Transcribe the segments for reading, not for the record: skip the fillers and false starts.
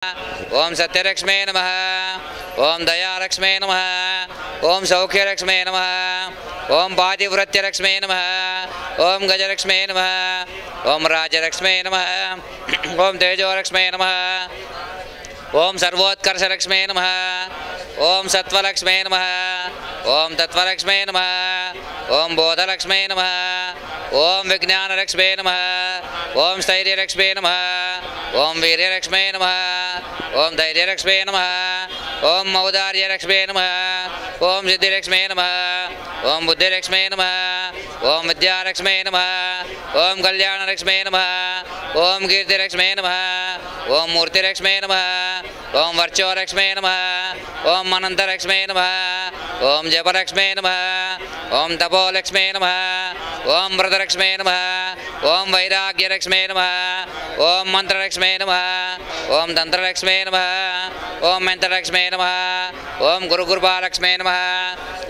ओम सत्यलक्ष्मे नमः। ओम दयालक्ष्मे नमः। ओम सौख्यलक्ष्मे नमः। ओम पातिव्रत्यलक्ष्मे नमः। ओम गजलक्ष्मे नमः। ओम राजलक्ष्मे नमः। ओम तेजोलक्ष्मे नमः। ओम सर्वोत्कर्षलक्ष्मे नमः। ओम सत्वलक्ष्मे नमः। ओम तत्वलक्ष्मे नमः। ओम बोधलक्ष्मे नमः। ओम विज्ञानलक्ष्मे नमः। ओम स्थैर्यलक्ष्मे नमः। ओम वीर्यलक्ष्मे नमः। ओम धैर्यलक्ष्मे नमः। ओम औदार्यलक्ष्मे नमः। ओम सिद्धिलक्ष्मे नमः। ओम बुद्धिलक्ष्मे नमः। ओम विद्यालक्ष्मे नमः। ओम कल्याणलक्ष्मे नमः। ओम कीर्तिलक्ष्मे नमः। ओम मूर्तिलक्ष्मे नमः। ओम वर्चोलक्ष्मे नमः। ओम अनंतलक्ष्मे नमः। ओम जपलक्ष्मे नमः। ओम तपोलक्ष्मे नमः। ओम व्रतलक्ष्मे नमः। ओम वैराग्यलक्ष्मे नमः। ओम मंत्रलक्ष्मे नमः। ओम तंत्रलक्ष्मे नमः। ओम मंत्रलक्ष्मे नमः। ओम गुरुकृपालक्ष्मे नमः।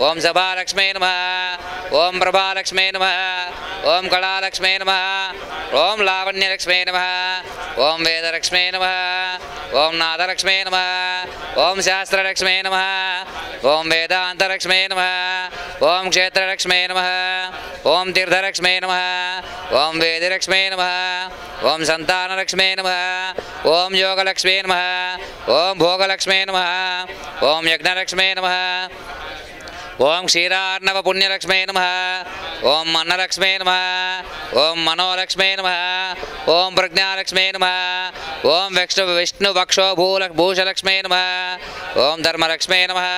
ओम सभालक्ष्मे नमः। ओम प्रभालक्ष्मे नमः। ओम कलालक्ष्मे नमः। ओम लावण्यलक्ष्मे नमः। ओम वेदलक्ष्मे नमः। ओम नादलक्ष्मे नमः। ओम शास्त्रलक्ष्मे नमः। ओम वेदांतलक्ष्मे नमः। ओम क्षेत्रलक्ष्मे नमः। ओम तीर्थलक्ष्मे नमः। ओम वेदलक्ष्मे नमः। ओम संतानलक्ष्मे नमः। ओम योगलक्ष्मे नमः। ओम भोगलक्ष्मे नमः। ओम यज्ञलक्ष्मे नमः। ओम क्षीरार्णव पुण्यलक्ष्मे नमः। ओम अन्नलक्ष्मे नमः। ओम मनोलक्ष्मे नमः। ओम प्रज्ञालक्ष्मे नमः। ओम विष्णु वक्षो भूषलक्ष्मे नमः। ओम धर्मलक्ष्मे नमः।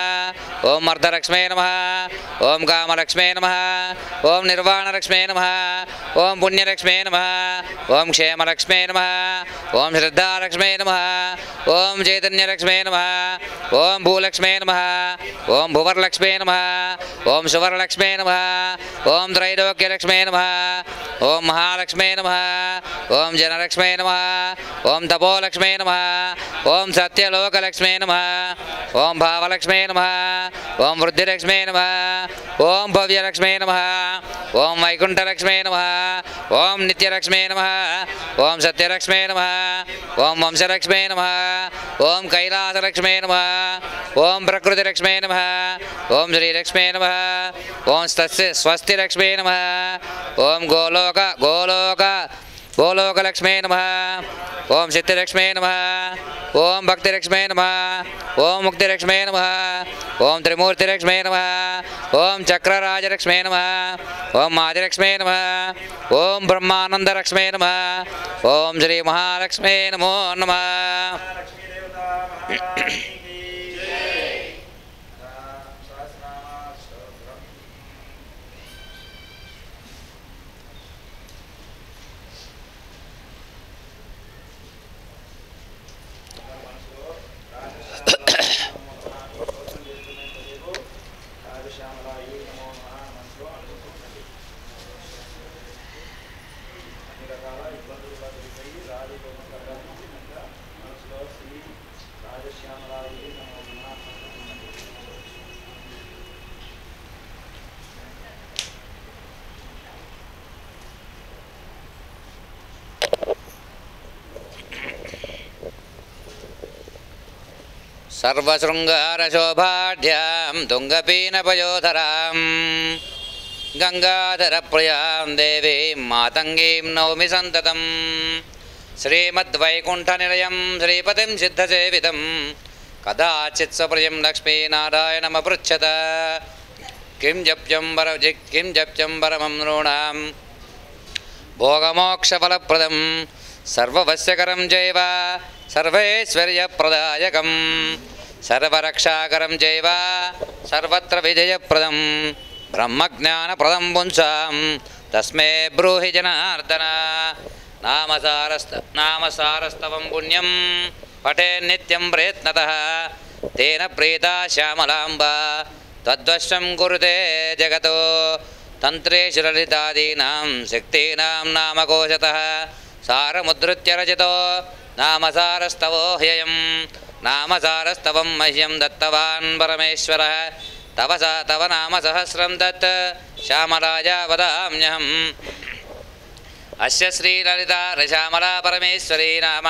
ओम अर्धलक्ष्मे नमः। ओम कामलक्ष्मे नमः। ओम निर्वाणलक्ष्मे नमः। ओम पुण्यलक्ष्मे नमः। ओम क्षेमलक्ष्मे नमः। ओम श्रद्धालक्ष्मे नमः। ओम चैतन्यलक्ष्मे नमः। ओम भूलक्ष्मे नमः। ओम भुवरलक्ष्मे नमः। ओम सुवरलक्ष्मे नमः। ओम त्रैलोक्यलक्ष्मे नमः। ओम महालक्ष्मे नमः। ओम जनलक्ष्मे नमः। ओम तपोलक्ष्मे नमः। ओम सत्यलोकलक्ष्मे नमः। ओम भावलक्ष्मे नमः। ओम वृद्धिलक्ष्मे नमः। ओम भव्यलक्ष्मे नमः। ओम वैकुंठलक्ष्मे नमः। ओम नित्यलक्ष्मे नमः। ओम सत्यलक्ष्मे नमः। ओम वंशलक्ष्मे नमः। ओम कैलासलक्ष्मे नमः। ओम प्रकृतिलक्ष्मे नमः। ओम श्रीलक्ष्मे नमः। ओम स्वस्तिलक्ष्मे नमः। ओम गोलोकलक्ष्मे नमः। ओम सिद्धिलक्ष्मे नमः। ओम भक्तिलक्ष्मे नमः। ओम मुक्तिलक्ष्मे नमः। ओम त्रिमूर्तिलक्ष्मे नमः। ओम चक्रराजलक्ष्मे नमः। ओम आदिलक्ष्मे नमः। ओम ब्रह्मानंदलक्ष्मे नमः। ओम श्री महालक्ष्मे नमो नमः। सर्वशृंगारशोभाढ्यां तुंगपीनपयोधरां गंगाधरप्रियां देवीं मातंगीं नौमि सन्ततं श्रीमद्वैकुण्ठनिलयं श्रीपतिं सिद्धसेवितं कदाचित् स्वप्रियं लक्ष्मीनारायणमपृच्छत किं जप्यं परमं नॄणां भोगमोक्षफलप्रदं सर्ववस्यकरं चैव सर्वैश्वर्यप्रदायकं सर्वरक्षाकरं चैव सर्वत्र विजयप्रदं ब्रह्मज्ञानप्रदं पुंसां तस्मै ब्रूहि जनार्दन। नामसारस्तवं पुण्यं पठे नित्यं प्रयत्नतः तेन प्रीता श्यामलाम्बा तद्वशं कुरुते जगतो तन्त्रेषु ललितादीनां शक्तीनां नामकोशतः सारमुद्धृत्य रचितो नामसारस्तवो ह्ययं नामसारस्तवं मह्यं दत्तवान् परमेश्वरः तव नाम सहस्रं दत्त श्यामराज वदाम्यहम्। अस्य श्रीललिता श्यामला परमेश्वरी नाम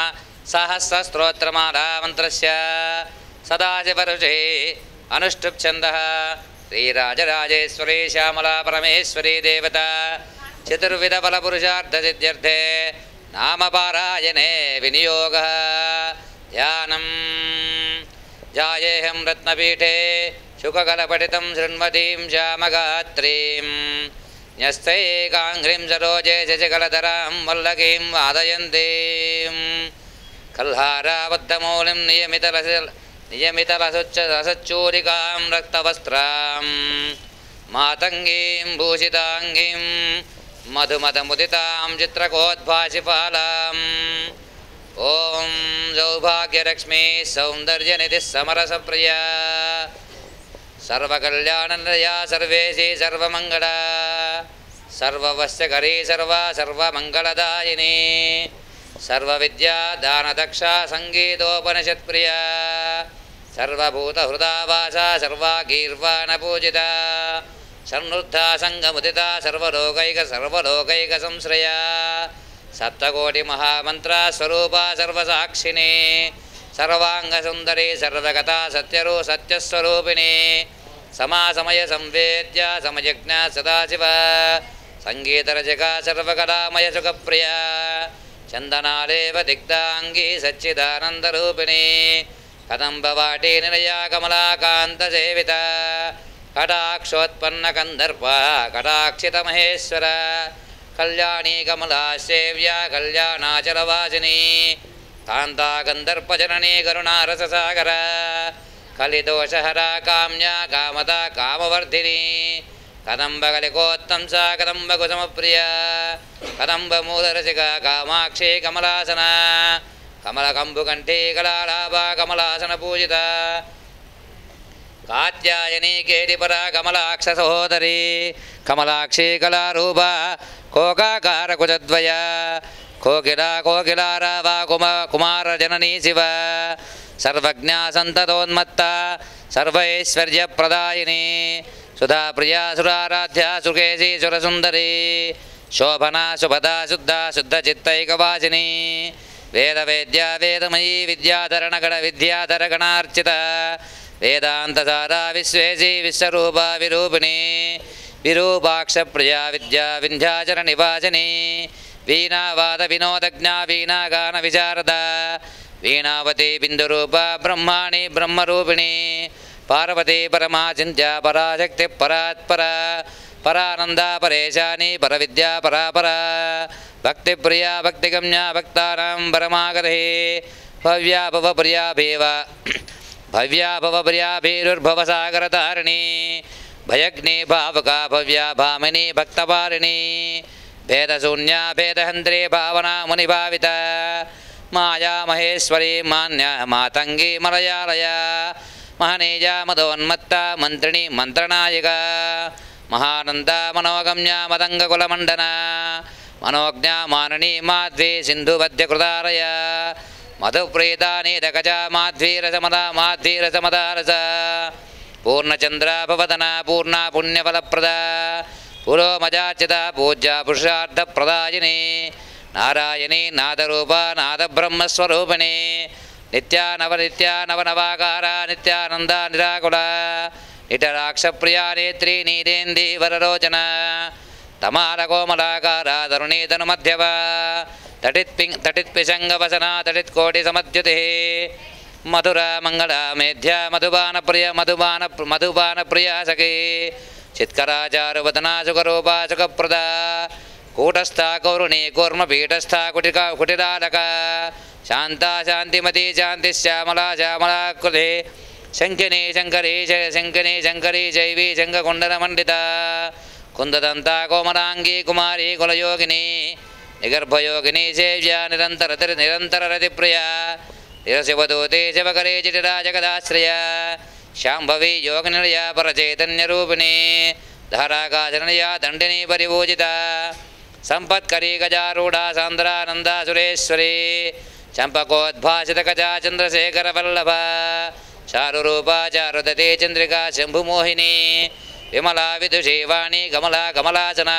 सहस्रस्तोत्रमाला मन्त्रस्य सदाशिवऋषे अनुष्टुप्छन्दः श्रीराजराजेश्वरी श्यामला परमेश्वरी देवता चतुर्विधफलपुरुषार्थसिद्ध्यर्थे नामपारायणे विनियोगः ध्यानं जायेऽहं रत्नपीठे शुककलपठितं शृण्वतीं श्यामगात्रीं न्यस्तैकाङ्घ्रिं सरोजे शशिकलधरां वल्लकीं वादयन्तीं कल्हाराबद्धमौलिं नियमितरसच्चूरिकां रक्तवस्त्रां मातङ्गीं भूषिताङ्गीं मधुमदमुदितां चित्रकोद्भासिपालाम् ॐ सौभाग्यलक्ष्मी सौन्दर्यनिधिः समरसप्रिया सर्वकल्याणनिलया सर्वेशी सर्वमङ्गला सर्ववश्यकरी सर्वमङ्गलदायिनी सर्वविद्या दानदक्षा सङ्गीतोपनिषत्प्रिया सर्वभूतहृदा वाचा सर्वागीर्वाणपूजिता सन्नुद्धा सङ्गमुदिता सर्वलोकैकसंश्रया सप्तकोटिमहामन्त्रा स्वरूपा सर्वसाक्षिणी सर्वाङ्गसुन्दरी सर्वगता सत्यस्वरूपिणी समासमय संवेद्या समयज्ञा सदाशिव सङ्गीतरसिका सर्वकलामय सुखप्रिया चन्दनालेव दिग्धाङ्गी सच्चिदानन्दरूपिणी कदम्बवाटी निलया कमलाकान्तसेविता कटाक्षोत्पन्नकन्दर्पा कटाक्षितमहेश्वर कल्याणी कमला सेव्या कल्याणाचलवासिनी कान्ता गन्धर्पजननी करुणारससागर कलिदोषहरा काम्या कामदा कामवर्धिनी कदम्बकलिकोत्तंसा कदम्बकुसुमप्रिया कदम्बमूलरसिका कामाक्षी कमलासना कमलकम्बुकण्ठी कलालाभा कमलासनपूजिता कात्यायनी केटिपरा कमलाक्षसहोदरी कमलाक्षी कलारूपा कोकाकारकुचद्वया कोकिलारावा कुमारजननी शिव सर्वज्ञा सन्ततोन्मत्ता सर्वैश्वर्यप्रदायिनी सुधाप्रिया सुराराध्या सुकेशी सुरसुन्दरी शोभना सुभदा शुद्धा शुद्धचित्तैकवासिनी वेदवेद्या वेदमयी विद्याधरणगणविद्याधरगणार्चिता वेदान्तसारा विश्वेशी विश्वरूपा विरूपिणी विरूपाक्षप्रिया विद्या विन्ध्याचलनिवासिनी वीणावादविनोदज्ञा वीणागानविशारदा वीणावती बिन्दुरूपा ब्रह्माणि ब्रह्मरूपिणी पार्वती परमाचिन्त्या पराशक्तिपरात्परा परानन्दा परेशानी परविद्या परापरा भक्तिप्रिया भक्तिगम्या भक्तानां परमागतिः भव्या भवप्रियाभिरुर्भवसागरतारिणी भयग्नि भावका भव्या भामिनी भक्तपारिणी भेदशून्या भेदहन्त्री भावना मुनिभाविता माया महेश्वरी मान्या मातंगी मलयालया महनीजा मदोन्मत्ता मंत्रिणी मंत्रनायिका महानंदा मनोगम्या मदंगकुलमंडना मनोज्ञा माननी माध्वी सिंधुवध्यकृतारया मधुप्रीता नीदकजा माध्वीरसमदारस पूर्णचंद्रा भवदना पूर्णा पुण्यफलप्रदा पुरोमजाचिता पूज्या पुरुषार्थप्रदायिनी नारायणी नादरूपा नादब्रह्मस्वरूपिणी नित्या नवनवाकारा नित्यानंदा निराकुला निटराक्षप्रिया नेत्री नीरेन्दी वररोचना तमालकोमलाकारा तरुणी तनुमध्यवा तटित्पिशङ्गवसना तटित्कोटिसमद्युतिः मधुरा मंगला मेध्या मधुबानप्रिया सखी चित्कराचारुवदना सुखरूपा सुखप्रदा कूटस्था कौरुणी कूर्मपीठस्था कुटिरालका शांता शांतिमती शांतिश्यामला श्यामलाकृते शङ्किनी शङ्करी शैवी शङ्खकुण्डलमण्डिता कुन्ददन्ता कोमलाङ्गी कुमारी कुलयोगिनी निगर्भयोगिनी सेव्या निरन्तररतिप्रिया निरशिवदूते शिवकरे जटिराजगदाश्रया शाम्भवी योगनिलया परचैतन्यरूपिणी धाराकाचरणया दण्डिनी परिपूजिता संपत्करी गजारूढ़ा सान्द्रानंदा सुरेश्वरी चंपकोद्भासितकजा चंद्रशेखरवल्लभा चारुरूपा चारुदती चंद्रिका शंभुमोहिनी विमला विदुषी वाणी कमला कमलासना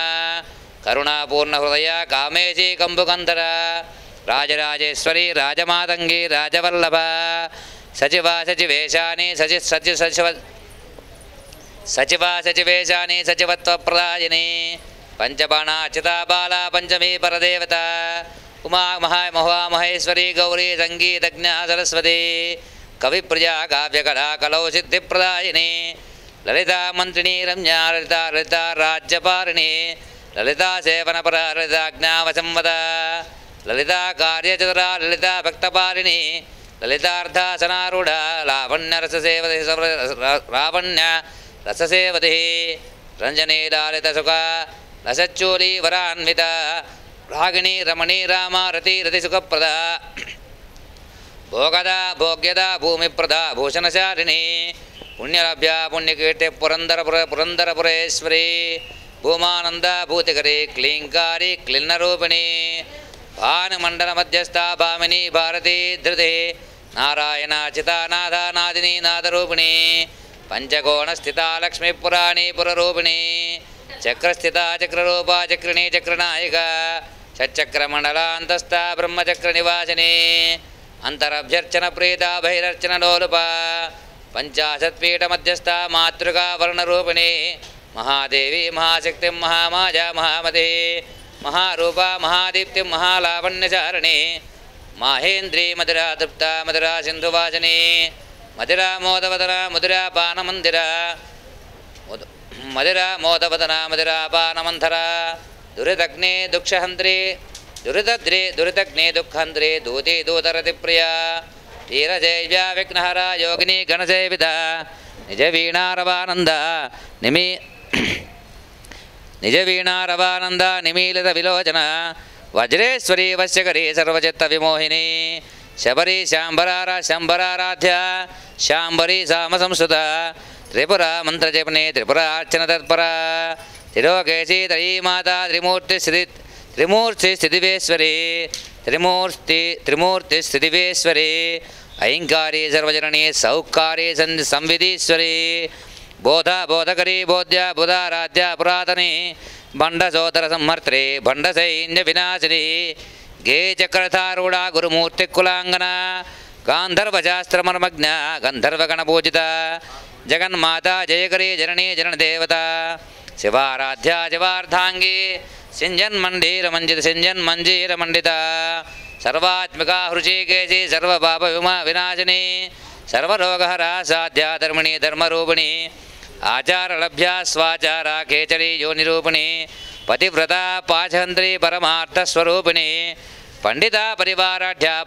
करुणापूर्ण हृदया कामेशी कंबुकंधरा రాజరాజేశ్వరి రాజమాతంగి రాజవల్లభ సచివా సచివేశాని సచివా సచివేశాని సచివత్వప్రదాయిని పంచబాణాచితా బాలా పంచమీ పరదేవత ఉమా మహామహేశ్వరి గౌరీ సంగీతజ్ఞ సరస్వతి కవిప్రియ కావ్యకళా కలౌ సిద్ధిప్రదాయిని లలితా మంత్రిణీ రమ్యా లలితా రాజ్యపారిణి లలితా సేవనపర లలితాజ్ఞావసంవద లలితా కార్యచతురా లలితా భక్తపారిణి లలితార్ధాసనారూఢ లావణ్య రససేవతి రంజనీ లాలితసుఖ రసచ్చూలీ వరాన్విత రాగిణీ రమణీ రామారతి రతిసుఖప్రద భోగదా భోగ్యదా భూమిప్రద భూషణశాలిని పుణ్యలభ్య పుణ్యకీర్తి పురందరపురేశ్వరి భూమానంద భూతికరి క్లీంకారి క్లిన్నరూపిణి భానుమండల మధ్యస్థ భామిని భారతీ ధృతి నారాయణ చితానాథ నాదిని నాదరూపిణి పంచకోణస్థిత లక్ష్మీ పురాణి పురరూపిణి చక్రస్థిత చక్రరూప చక్రిణి చక్రనాయిక షట్చక్రమండలాంతస్థ బ్రహ్మచక్ర నివాసిని అంతరభ్యర్చన ప్రీత బహిరర్చన లోలుప పంచాశత్పీఠ మధ్యస్థ మాతృకా వర్ణరూపిణి మహాదేవి మహాశక్తి మహామాజా మహామతి మహారూప మహాదీప్తి మహాలావణ్యచారిణి మాహేంద్రీ మధురా తృప్త మధురా సింధువాసిని మధురా మోదవదన మధురా పానమందిర మధురా మోదవదన మధురా పానమంధర దురితగ్నే దుఃఖహంత్రి దురితగ్నే దుఃఖహంత్రి దూతి దూతరతి ప్రియ ధీరజైవ్య విఘ్నహర యోగిని గణసేవిత నిజ వీణారవానంద నిమీలిత విలోచన వజ్రేశ్వరీ వశ్యకరీ సర్వచిత్త విమోహిని శబరి శంబరారాధ్య శాంబరీ సామసంస్కృత త్రిపుర మంత్రజపనే త్రిపురార్చన తత్పర త్రిలోకేశీ త్రయీమాతా త్రిమూర్తి స్థితివేశ్వరి ఐంకారీ సర్వజననీ సౌకారీ సంవిధీశ్వరి బోధకరీ బోధ్య బుధారాధ్య పురాతని బండసోదర సంహర్త్రి బండసైన్య వినాశిని గే చక్రధారూఢ గురుమూర్తి కులాంగన గాంధర్వశాస్త్రమర్మజ్ఞ గంధర్వగణపూజిత జగన్మాత జయకరీ జననీ జనదేవత శివారాధ్య శివార్ధాంగి సింజన్మంజీరమండిత సర్వాత్మిక హృషికేశి సర్వపాప వినాశిని సర్వరోగహర సాధ్య ధర్మిణి ధర్మరూపిణి ఆచారలభ్య స్వాచార కేచరీ యోనిరూపిణి పతివ్రత పాశంత్రి పరమార్థస్వరూపిణి పండిత పరివారాఢ్య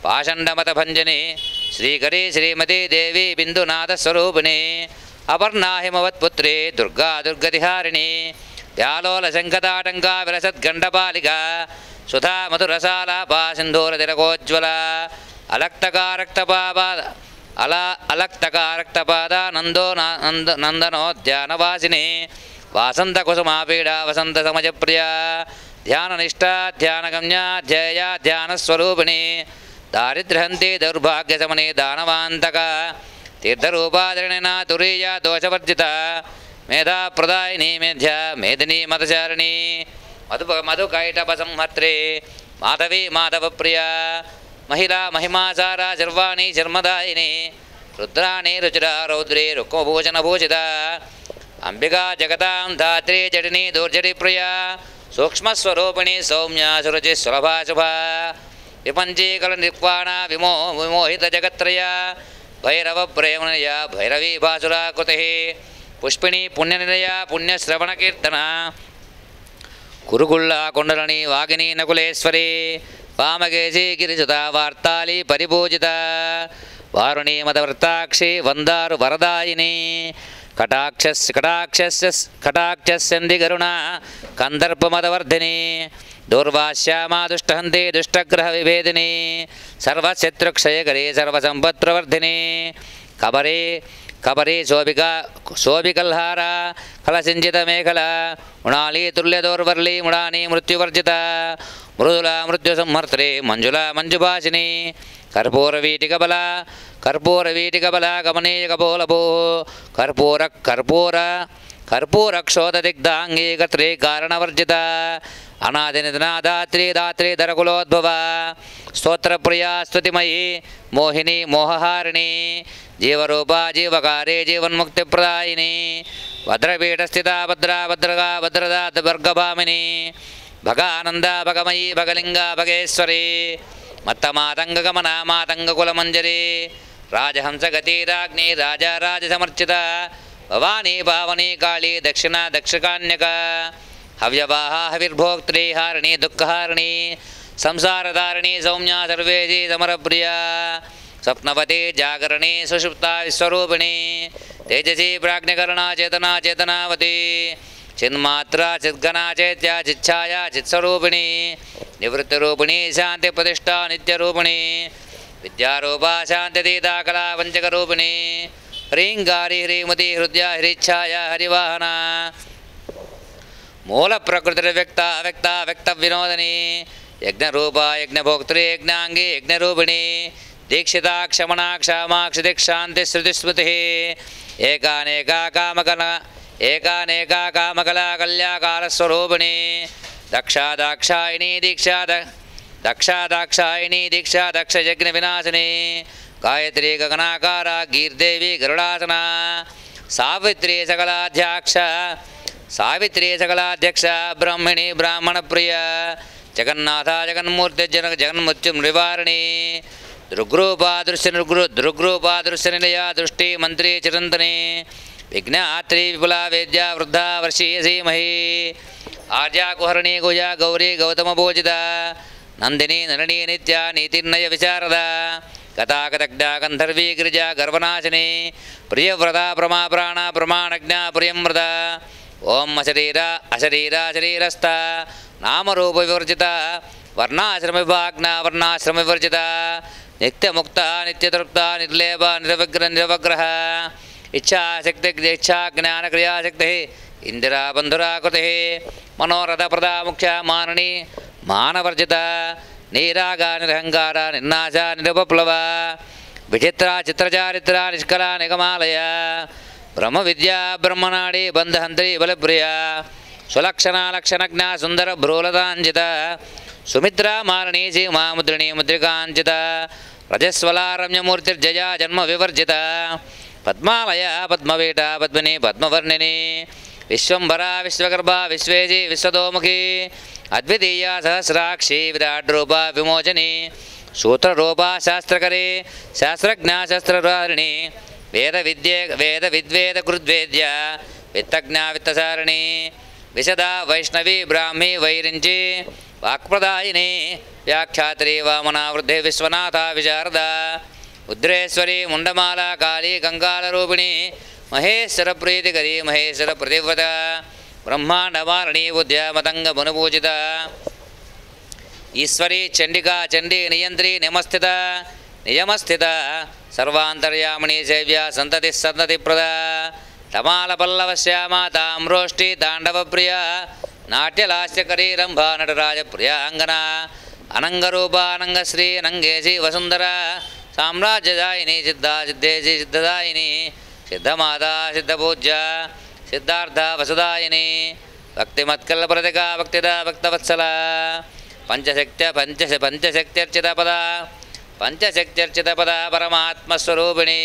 పాషండమతభంజని శ్రీకరీ శ్రీమతి దేవి బిందునాథస్వరూపిణి అపర్ణా హిమవత్పుత్రి దుర్గా దుర్గతిహారిణి వ్యాలోల శంఖతాటంక విలసద్గండపాలిక సుధా మధురసాలాపా సింధూరతిలకోజ్వల అలక్తకారక్తపాద నందనోద్యానవాసిని వాసంత కుసుమాపీడ వసంత సమజప్రియ ధ్యాననిష్ట ధ్యానగమ్య ధ్యేయ ధ్యానస్వరూపిణి దారిద్ర్యంతి దౌర్భాగ్యశమని దానవాంతక తీర్థరూపాధరిణ తురీయ దోషవర్జిత మేధాప్రదాయిని మేధిని మతచారిణి మధుకైటప సంహర్త్రి మాధవి మాధవప్రియ మహిళా మహిమాసార శర్వాణి శర్మదాయిని రుద్రాణి రుచిరా రౌద్రి రుక్మభూషణభూషిత అంబికా జగతాం ధాత్రి జడిని దూర్జడి ప్రియ సూక్ష్మస్వరూపిణి సౌమ్య సురుచి సులభాశుభ విపంచీకల నిర్వాణ విమోహిత జగత్రయ భైరవ ప్రేమనయ భైరవీ భాసురాకృతి పుష్పిణి పుణ్యనిలయ పుణ్యశ్రవణకీర్తన కురుగుళ్ళ కొండలని వాగిని నకులేశ్వరి వామకేశీ గిరిజుత వార్తాళి పరిపూజిత వారుణీ మదవృత్తాక్షి వందారు వరదాయిని కటాక్షస్యంది గరుణ కందర్పమదవర్ధిని దూర్వాశ్యామా దుష్టహంతి దుష్టగ్రహ విభేదిని సర్వశత్రుక్షయకరీ సర్వసంపత్ప్రవర్ధిని కబరీ శోభికల్హార కలసించిత మేఖల మృణాళీ తుల్యదౌర్వర్లి మృణాని మృత్యువర్జిత మృదుల మృత్యు సంహర్త్రి మంజుల మంజుభాషిని కర్పూరవీటికబల గమనీయ కపోలభూ కర్పూరక్షోదదిగ్ధాంగీ కర్త్రీ కారణవర్జిత अनादिनिधनादात्री दात्री धरकुलोद्भव स्तोत्रप्रिया स्तुतिमयी मोहिनी मोहहारिणी जीवरूपा जीवकारे जीवन्मुक्तिप्रदायिनी भद्रपीठस्थिता भद्रा भद्रगा भद्रदा भर्गभामिनी भगानन्दा भगमयी भगलिङ्गा भगेश्वरी मत्तमातङ्गगमना मातङ्गकुलमञ्जरी राजहंसगतिराग्नि राजा राजसमर्चिता भवानी पावनी काली दक्षिणा दक्षकान्यका हव्यवाहा हविर्भोक्त्री हारिणी दुःखहारिणी संसारधारिणी सौम्या सर्वेजी समरप्रिया स्वप्नवती जागरणी सुषुप्ता विश्वरूपिणी तेजसी प्राज्ञकरणा चेतना चेतनावती चिन्मात्रा चिद्गणा चैत्या चिच्छाया चित्स्वरूपिणी निवृत्तिरूपिणी शान्तिप्रतिष्ठा नित्यरूपिणी विद्यारूपा शान्तितीता कला पञ्चकरूपिणी ह्रीङ्गारी ह्रीमती हृदया हरिच्छाया हरिवाहना मूल प्रकृतिर्व्यक्ता अव्यक्ता व्यक्तविनोदिनी यज्ञरूपा यज्ञभोक्त्री यज्ञांगी यज्ञरूपिणी दीक्षिता क्षमणा क्षामाक्षि दीक्षान्ति श्रुतिस्मृतिः एकानेका कामकला कल्याकारस्वरूपिणी दक्षा दाक्षायिनी दीक्षा दक्षयज्ञविनाशिनी गायत्री गगनाकारा गीर्देवी गरुडासना सावित्री सकलाध्यक्ष ब्रह्मिणी ब्राह्मणप्रिया जगन्नाथा जगन्मूर्ति जगन्मृत्युनिवारिणी दृग्रूपा दृश्यनिलया दृष्टि मंत्री चिरंतनी विघ्नात्री विपुला वेद्या वृद्धा वर्षीयसीमहि आर्या कुहरणी गुजा गौरी गौतमपूजिता नंदिनी नलिनी नित्या नीतिर्नय विशारदा कथाकथग्धा गंधर्वी गिरिजा गर्वनाशिनी प्रियव्रता प्रमा प्राणा प्रमाणज्ञा प्रियमृता ओम अशरीरा शरीरस्था नामरूप विवर्जिता वर्णाश्रम विभाग्ना वर्णाश्रम विवर्जिता नित्यमुक्ता नित्यतृप्ता निर्लेप निरवग्रह इच्छाशक्ति इच्छा ज्ञान क्रियाशक्ति इंदिरा बंधुराकृति मनोरथप्रदा मुख्या माननी मानवर्जिता नीरागा निरहंकार निर्नाशा निरपप्लवा विचित्रा चित्रचारित्रा निष्कला निगमालय ब्रह्म विद्या ब्रह्मनाड़ी बंधहंत्री बलप्रिया सुलक्षणा लक्षणज्ञा सुंदर भ्रूलतांजिता सुमित्रा मारणी सीमा मुद्रिणी मुद्रिकांजिता रजस्वला रम्यमूर्तिर्जया जन्म विवर्जिता पद्मालया पद्मवीटा पद्मिनी पद्मवर्णिनी विश्वंभरा विश्वगर्भा विश्वेजी विश्वतोमुखी अद्वितीया सहस्राक्षी विराट रूपा विमोचनी सूत्ररूपा शास्त्रकरी शास्त्रज्ञा शस्त्रधारिणी वेद विद्वेद कृद्वेद्या वित्तज्ञा वित्तसारिणी विशदा वैष्णवी ब्राह्मी वैरिंची वाक्प्रदायिनी व्याख्यात्री वामना वृद्धि विश्वनाथा विशारदा उद्रेश्वरी मुंडमाला काली कंकालरूपिणी महेश्वर प्रीतिकरी महेश्वर प्रतिव्रता ब्रह्मांडमालिनी बुद्ध्या मतंग मुनुपूजिता ईश्वरी चंडिका चंडी नियंत्री नियमस्थिता सर्वांतर्यामिनी सेव्या संतति प्रदा तमालपल्लवश्यामा ताम्रोष्टि तांडवप्रिया नाट्यलास्यकरी रंभा नटराज प्रिया अंगना अनंगरूपा अनंगश्री अनंगेशी वसुंधरा साम्राज्यदायिनी सिद्धा सिद्धेशी सिद्धदायिनी सिद्धमाता सिद्धपूज्या सिद्धार्था वसुदायिनी भक्तिमत्कल्पप्रतिका भक्तिदा भक्तवत्सला पंचशक्त्यर्चितपदा परमात्मस्वरूपिणी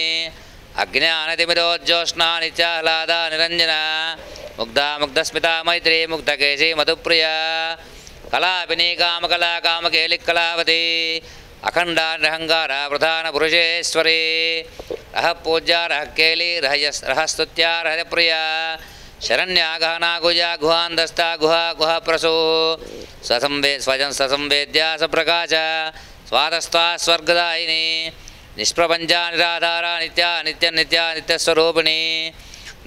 अज्ञानतिमिरोज्योत्स्ना नित्याह्लादा निरंजना मुग्धा मुग्धस्मिता मैत्री मुग्धकेशी मधुप्रिया कलापिनी कामकला कामकेलिकलावती अखंडा निरहंकारा प्रधान पुरुषेश्वरी रह पूज्या रह केली रहस्तुत्या रहप्रिया शरण्या गहना गुजा गुहांधस्ता गुहा गुहा प्रसू स्वजन ससंवेद्या सप्रकाश स्वादस्वा स्वर्गदायिनी निष्प्रपंचा निराधारा नित्या नित्य नित्या नित्यस्वरूपिणी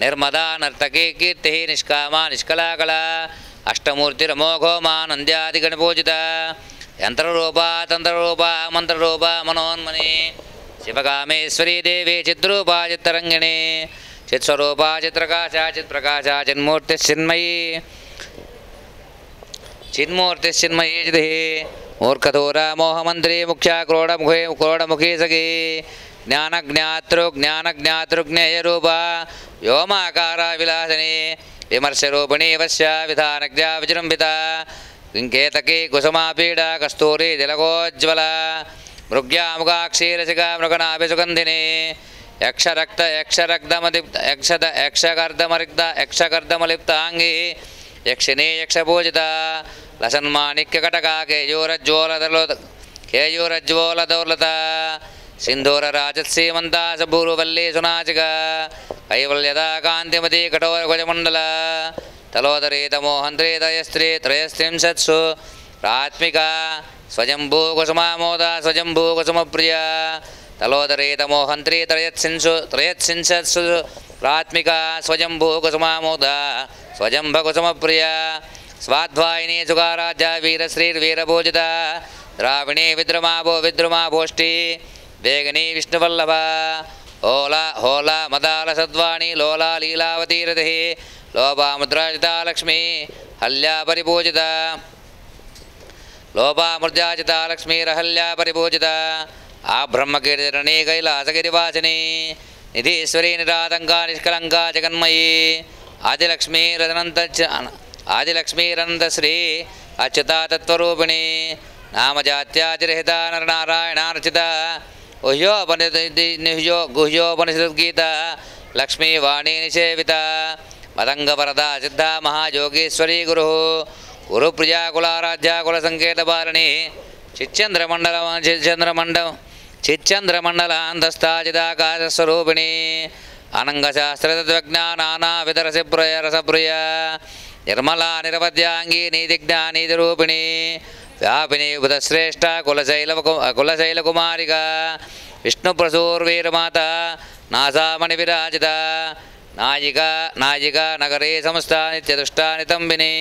निर्मदा नर्तकी कीर्ति निष्कामा निष्कलाकला अष्टमूर्तिरमोघोमा नंद्यादिगणपूजिता यंत्ररूपा तंत्ररूपा मंत्ररूपा मनोन्मनी शिवकामेश्वरी देवी चिद्रूपा चित्तरंगिणी चित्स्वरूपा चित्रकाशा चित्प्रकाशा चिन्मूर्तिश्चिन्मयी चिति मूर्खधूरा मोहमंत्री मुख्या क्रोड़मुखी सखी ज्ञानज्ञातृज्ञेयरूपा व्योमाकारा विलासिनी विमर्शरूपिणी वश्या विधानज्ञा विजृंभिता किङ्केतकी कुसुमापीडा कस्तूरी तिलकोज्ज्वला मृग्यामुगाक्षीरसिका मृगनाभिसुगन्धिनी यक्षकर्दमलिप्ताङ्गी यक्षिणी यक्षपूजिता लसन्माणिक्यकटका केयूरज्वोलदौर्लता सिन्धूरराजत्सीमन्ता सबूरुवल्ली सुनाचिका कैवल्यदा कान्तिमती कठोरगजमण्डला तलोदरी तमोहन्त्री त्रयस्त्रिंशत्सु प्रात्मिका स्वजम्भूकुसुमामोदा स्वजम्भूकुसुमप्रिया तलोदरी तमोहन्त्री त्रयत्सिंशत्सु प्रात्मिका स्वजम्भूकुसुमामोदा स्वजम्भकुसुमप्रिया स्वाध्वायिनी सुगाराज्या वीरश्रीर्वीरपूजिता द्राविणी विद्रुमाभोष्टी वेगिनी विष्णुवल्लभा होला होला मदालसद्वाणी लोला लीलावतीरतिः लोपामुद्राजिता लक्ष्मी हल्या परिपूजिता लोपामुद्राजिता लक्ष्मीरहल्या परिपूजिता आब्रह्मकीर्तिरणी कैलासगिरिवासिनी निधीश्वरी निरातङ्का निष्कलङ्का जगन्मयी आदिलक्ष्मीरनन्तश्री अच्युता तत्त्वरूपिणी नामजात्यादिरहिता नरनारायणार्चिता गुह्योपनिषद्गीता लक्ष्मीवाणी निषेविता मदङ्गवरदा सिद्धा महायोगीश्वरी गुरुप्रिया कुलाराध्या कुलसङ्केतपालिनी चिच्चन्द्रमण्डलान्तस्ताचिदाकाशस्वरूपिणी अनङ्गशास्त्रतत्त्वज्ञा नानाविधरसप्रिया निर्मला निरवध्याङ्गी नीतिज्ञा नीतिरूपिणी व्यापिनी बुधश्रेष्ठा कुलशैलकुमारिका विष्णुप्रसूर्वीरमाता नासामणिविराजिता नायिका नगरे समस्ता नित्यदुष्टा नितम्बिनी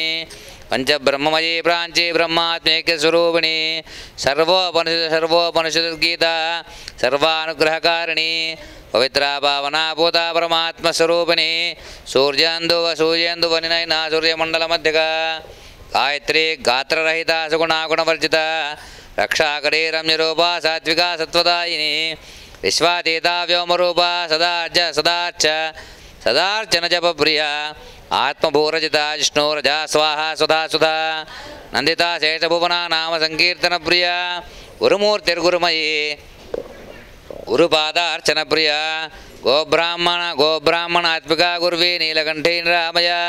पंचब्रह्ममयी प्रांची ब्रह्मात्मैक्यस्वरूपिणी सर्वोपनिषद्गीता सर्वानुग्रहकारिणी पवित्रा पावना भूता परमात्मस्वरूपिणी सूर्येन्दुवनिनयना सूर्यमण्डलमध्यका गायत्री गात्ररहिता सुगुणागुणवर्जिता रक्षाकरी रम्यरूपा सात्विका सत्वदायिनी विश्वातीता व्योमरूपा सदार्चन जपप्रिया आत्मभूरजिता जिष्णुरजा स्वाहा सुधा सुधा नंदिता शेषभुवना नाम संकीर्तन प्रिया गुरुमूर्तिर्गुरुमयी गुरुपादार्चन प्रिया गोब्राह्मणात्मिका गुर्वी नीलकंठी निरामया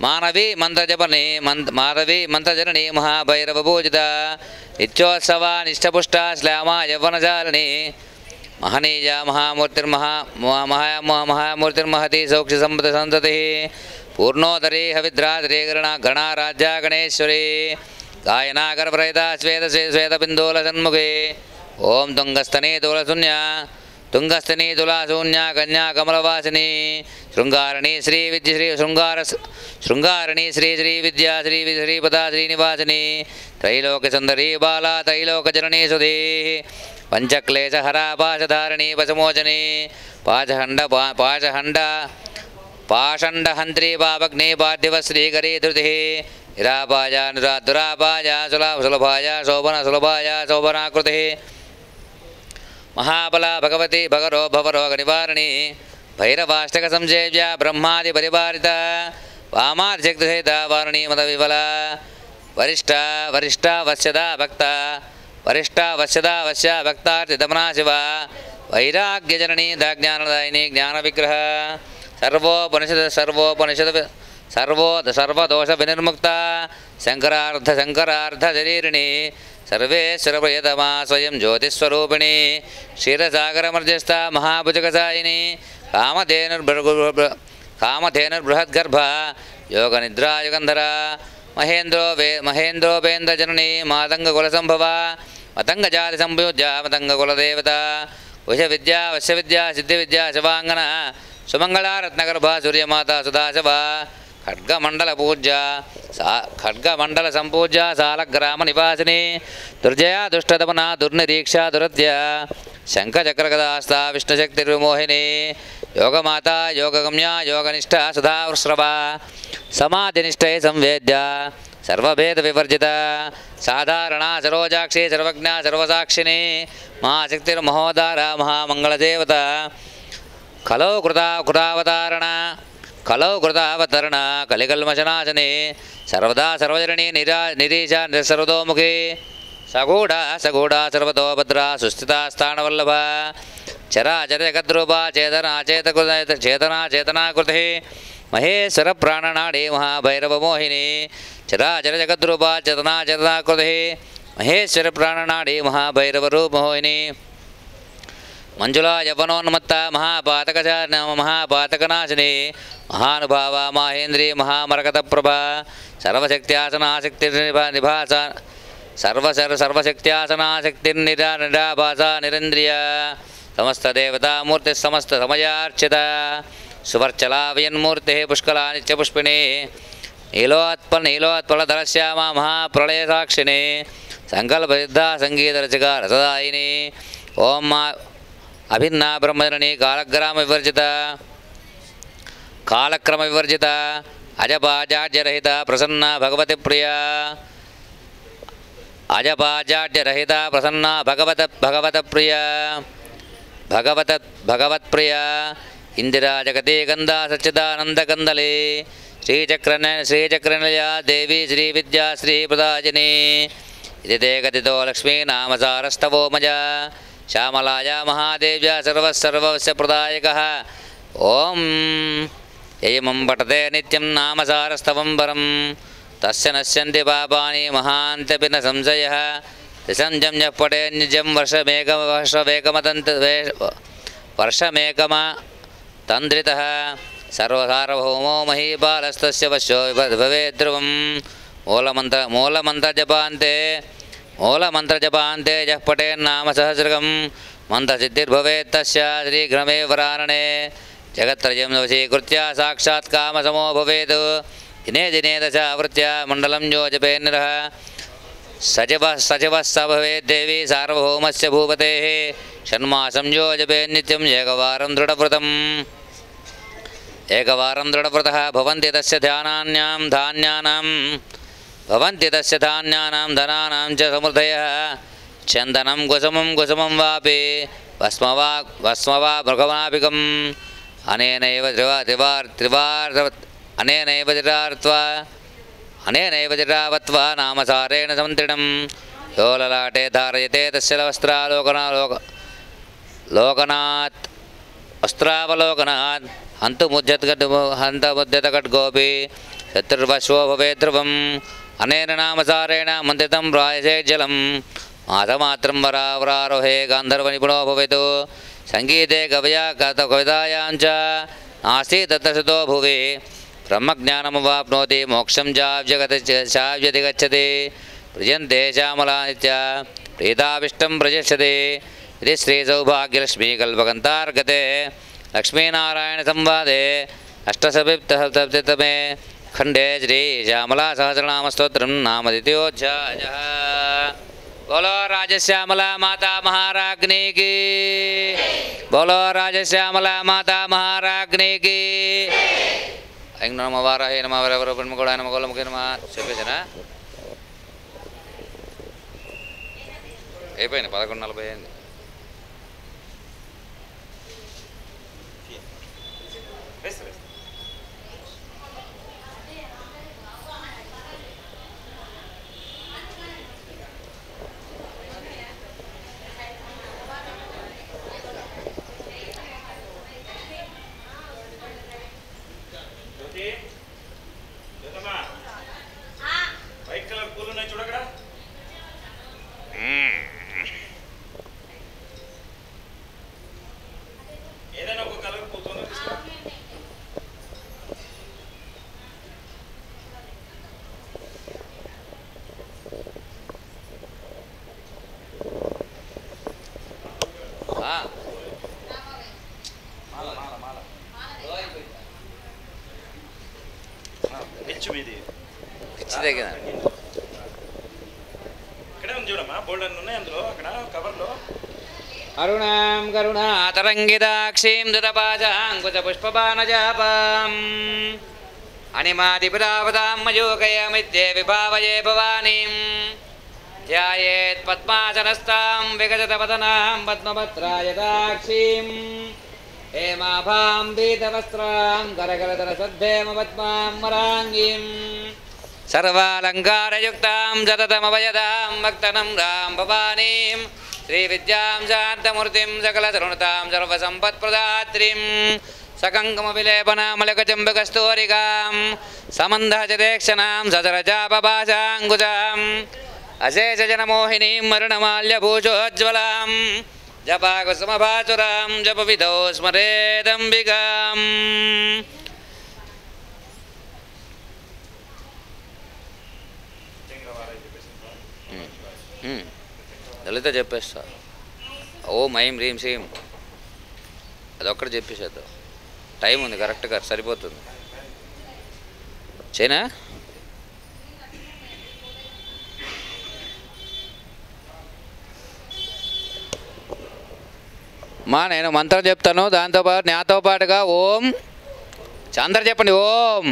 मानवी मंत्रजननी महाभैरवपूजिता नित्योत्सवा निष्ठपुष्टा श्लामा यौवनशालिनी महनीया महामूर्तिर्महती सौक्षसंततिः पूर्णोदरी हविद्रादरी गणाराज्या गणेश्वरी गायनागर्भरहिता श्वेतबिन्दूलसन्मुखे ओं तुंगस्तनी तुलाशून्या कन्या कमलवासिनी शृंगारिणी श्रीविद्या श्रीपदा श्रीनिवासिनी त्रैलोक्यसुंदरी बाला त्रैलोकजननी सुधी पंचक्लेशहरा पाशधारिणी पशुमोचनी पाषण्डहन्त्री पापग्नि पार्थिवश्रीकरी धृतिः निरापाया दुरापाया सुलभाया शोभना शोभनाकृतिः महाबला भगवती भवरोगनिवारिणी भैरवाष्टक संसेव्या ब्रह्मादि परिवारिता वामादिशक्तिसहिता वारिणी मदविफला वरिष्ठा वश्यदा वश्या भक्तार्थितमना शिवा वैराग्यजननी ज्ञानदायिनी ज्ञानविग्रह सर्वदोष विनिर्मुक्ता शंकरार्ध शरीरिणी सर्वेश्वरप्रियतमा स्वयं ज्योतिस्वरूपिणी क्षीरसागरमर्जस्था महाभुजगसायिनी कामधेनुर्बृहद्गर्भा योगनिद्रायुगन्धरा महेन्द्रोपेन्द्रजननी मातङ्गकुलसम्भवा मतङ्गजातिसंयुज्या मतङ्गकुलदेवता वशविद्या सिद्धिविद्या शिवाङ्गना सुमंगला रत्नगर्भा सूर्यमाता सुदाशवा खड्गमंडल संपूज्या सालग्राम निवासिनी दुर्जया दुष्टदमना दुर्निरीक्षा दुरत्या शंखचक्रगदास्ता विष्णुशक्तिर्विमोहिनी योगमाता योगगम्या योगनिष्ठा सुधाश्रवा समाधिनिष्ठे संवेद्या सर्वभेद विवर्जिता साधारणा सरोजाक्षी सर्वज्ञा सर्वसाक्षिणी महाशक्तिर्महोदारा महामंगलदेवता खलो कृतावतारणा कलौ कृतावतरण कलिकल्मषनाशने सर्वदा सर्वजननी निरीशा निसर्वतोमुखी सगूढा सगूढा सर्वतो भद्रा सुस्थिता स्थानवल्लभा चराचर जगद्रूपा चेतना चेतना चेतनाकृतिः महेश्वर प्राणनाडी महाभैरवमोहिनी चराचर जगद्रूपा चेतना चेतनाकृतिः महेश्वर प्राणनाडी महाभैरवरूपमोहिनी मंजुला यवनोन्मत्ता महापातकनाशिनी महानुभावा माहेन्द्री महामरकतप्रभा सर्वशक्त्यासनाशक्तिर्निभासा सर्वशक्त्यासनाशक्तिर्निराभासा निरेन्द्रिया समस्तदेवतामूर्तिः समस्तसमयार्चिता सुवर्चलावयन्मूर्तिः पुष्कला नित्यपुष्पिणी नीलोत्पलधरश्यामा महाप्रलयसाक्षिणी संकल्पसिद्धा संगीतरचिका रसदायिनी ओम अभिन्ना ब्रह्मजननी कालक्रम विवर्जिता अजपाजाड्यरहिता प्रसन्ना भगवती प्रिया अजपाजाड्यरहिता प्रसन्ना भगवत प्रिया भगवत प्रिया इंदिरा जगते गंधा सच्चिदानंदकंदले श्रीचक्रनया देवी श्रीविद्या श्रीप्रदाजिनी इति ते कथितो लक्ष्मी नाम सारस्तवो मजा श्यामलाया महादेव्या सर्वस्य प्रदायकः ओम ययमं पठते नित्यं नाम सारस्तवं वरं तस्य नश्यन्ति पापानि महान्तपि न संशयः त्रिसन्ध्यं यः पठेत् नित्यं वर्षमेकमतन्त्रितः सर्वसार्वभौमो महीपालस्तस्य वश्यो भवेत् ध्रुवं मूलमन्त्रजपान्ते यः पठेन्नाम सहस्रकं मन्त्रसिद्धिर्भवेत् तस्य श्रीघ्रमे वरानने जगत्त्रयं वशीकृत्य साक्षात् कामसमो भवेत् दिने दिने दशावृत्या मण्डलं यो जपेन्निरः सचिवः स भवेत् देवी सार्वभौमस्य भूपतेः षण्मासं यो जपेन्नित्यं एकवारं दृढव्रतः भवन्ति तस्य धान्यानां धनानां च समृद्धयः चन्दनं कुसुमं वापि भस्म वा मृगमापिकम् अनेनैव दृढावत्वा नामसारेण समन्त्रिणं यो ललाटे धारयते तस्य वस्त्रावलोकनात् हन्तमुद्यतकड्गोपि शत्रुर्वश्वो भवेत् ध्रुवम् अनेन नामसारेण मन्त्रितं प्रायसे जलं मासमात्रं वरारोहे गान्धर्वनिपुणो भवेत् संगीते कवितायां च नास्ति तत्र सुतो भुवि ब्रह्मज्ञानमवाप्नोति मोक्षं चाव्यति गच्छति प्रियन्ते श्यामला नित्या प्रीताभिष्टं प्रयच्छति इति श्रीसौभाग्यलक्ष्मीकल्पकन्तार्गते लक्ष्मीनारायणसंवादे अष्टसप्तमे खंडे श्री श्यामला सहस्रनामस्तोत्रं नाम द्वितीयोऽध्यायः। बोलो राजश्यामला माता महाराज्ञी की, बोलो राजश्यामला माता महाराज्ञी की। ऐं नमो वाराहे नमः वरवरब्रह्मगोळाय नमः गोलमुखे नमः చెప్పేసనా అయిపోయింది 11:40 अरुणां करुणातरङ्गिताक्षीं दुतपाशाङ्कुशपुष्पबाणजापाम् अनिमादिपुरावतां मयोगयमित्ये विभावये भवानीं ध्यायेत् पद्मासनस्तां विगतवदनां पद्मभद्रायताक्षीं हेमाभां पीतवस्त्रां करकलतरसद्धेम पद्मां वराङ्गीं सर्वालङ्कारयुक्तां सततमभयदां भक्तनं रां भवानीं श्रीविद्यां शान्तमूर्तिं सकलतरुणतां सर्वसम्पत्प्रदात्रीं सकङ्कमविलेपनामलकचम्बकस्तूरिकां समन्धचदेक्षणां ससरजापभाषाङ्कुशाम् अशेषजनमोहिनीं मरणमाल्यभूषोज्ज्वलां जपाकुसुमभासुरां जपविधौ स्मरेदम्बिकाम् దళిత చెప్పేస్తా ఓం ఐం హ్రీం శ్రీం అదొక్కటి చెప్పేసేద్దాం టైం ఉంది కరెక్ట్గా సరిపోతుంది చేనా నేను మంత్రం చెప్తాను దాంతోపాటు నాతో పాటుగా ఓం అందరు చెప్పండి ఓం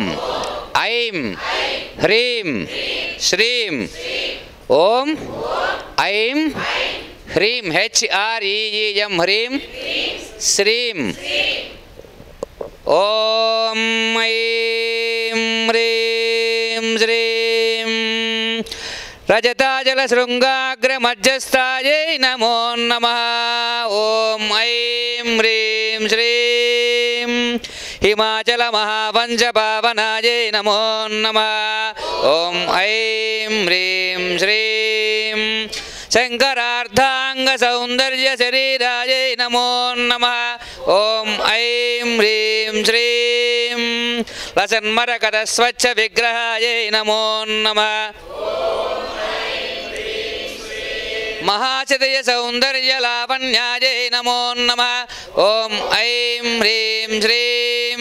ఐం హ్రీం శ్రీం ఓం ఐం హ్రీం HREEM హ్రీం శ్రీం ఓం ఐం హ్రీం శ్రీం రజతాజలశృంగాగ్రమధ్యస్థాయై నమో నమః ఓం ఐం హ్రీం శ్రీం హిమాచలమహావంశపావనాయై నమో నమః ఓం ఐం హ్రీం శ్రీం శంకరార్ధాంగసౌందర్యశరీరాయై నమో నమః ఓం ఐం హ్రీం శ్రీం లసన్మరకరస్వచ్ఛవిగ్రహాయై నమో నమః महाशतय सौंदर्य लावण्याय नमो नमः ओम ऐं ह्रीं श्रीं